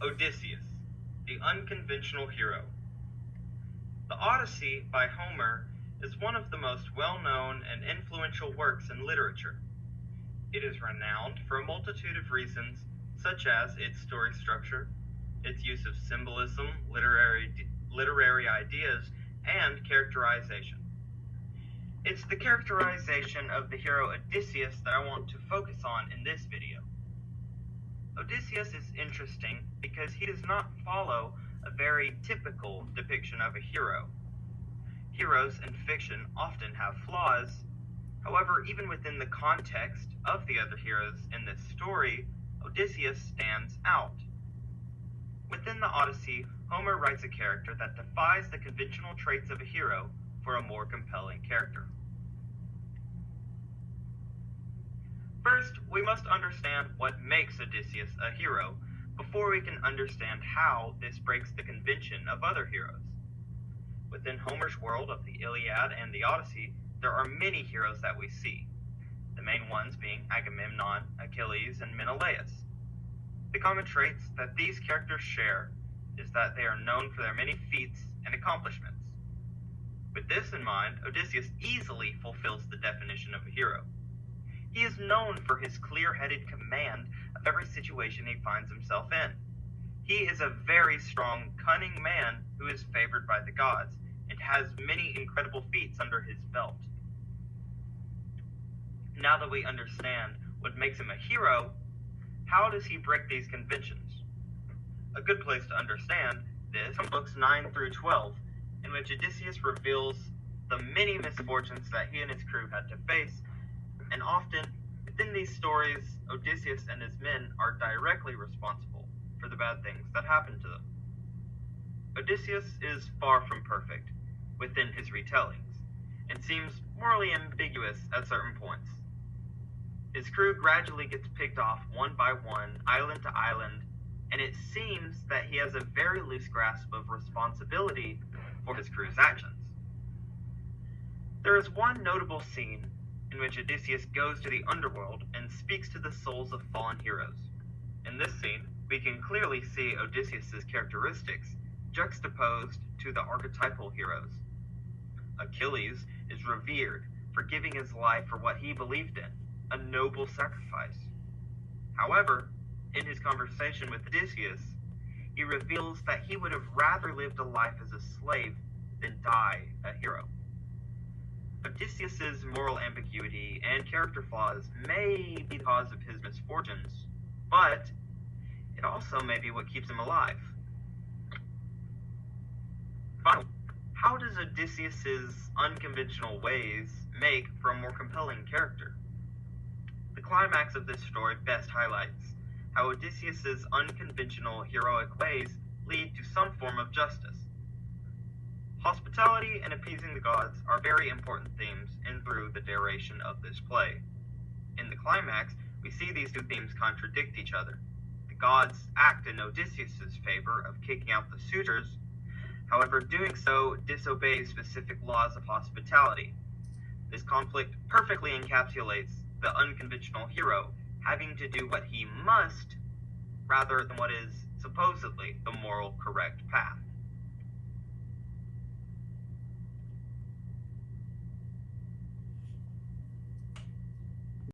Odysseus, the unconventional hero. The Odyssey by Homer is one of the most well-known and influential works in literature. It is renowned for a multitude of reasons, such as its story structure, its use of symbolism, literary ideas, and characterization. It's the characterization of the hero Odysseus that I want to focus on in this video. Odysseus is interesting because he does not follow a very typical depiction of a hero. Heroes in fiction often have flaws. However, even within the context of the other heroes in this story, Odysseus stands out. Within the Odyssey, Homer writes a character that defies the conventional traits of a hero for a more compelling character. First, we must understand what makes Odysseus a hero before we can understand how this breaks the convention of other heroes. Within Homer's world of the Iliad and the Odyssey, there are many heroes that we see, the main ones being Agamemnon, Achilles, and Menelaus. The common traits that these characters share is that they are known for their many feats and accomplishments. With this in mind, Odysseus easily fulfills the definition of a hero. He is known for his clear-headed command of every situation he finds himself in. He is a very strong, cunning man who is favored by the gods and has many incredible feats under his belt. Now that we understand what makes him a hero, how does he break these conventions? A good place to understand this is books 9 through 12, in which Odysseus reveals the many misfortunes that he and his crew had to face, and often, within these stories, Odysseus and his men are directly responsible for the bad things that happen to them. Odysseus is far from perfect within his retellings, and seems morally ambiguous at certain points. His crew gradually gets picked off one by one, island to island, and it seems that he has a very loose grasp of responsibility for his crew's actions. There is one notable scene in which Odysseus goes to the underworld and speaks to the souls of fallen heroes. In this scene, we can clearly see Odysseus' characteristics juxtaposed to the archetypal heroes. Achilles is revered for giving his life for what he believed in, a noble sacrifice. However, in his conversation with Odysseus, he reveals that he would have rather lived a life as a slave than die a hero. Odysseus' moral ambiguity and character flaws may be the cause of his misfortunes, but it also may be what keeps him alive. Finally, how does Odysseus' unconventional ways make for a more compelling character? The climax of this story best highlights how Odysseus' unconventional heroic ways lead to some form of justice. Hospitality and appeasing the gods are very important themes in through the duration of this play. In the climax, we see these two themes contradict each other. The gods act in Odysseus' favor of kicking out the suitors, however, doing so disobeys specific laws of hospitality. This conflict perfectly encapsulates the unconventional hero having to do what he must rather than what is supposedly the moral correct path.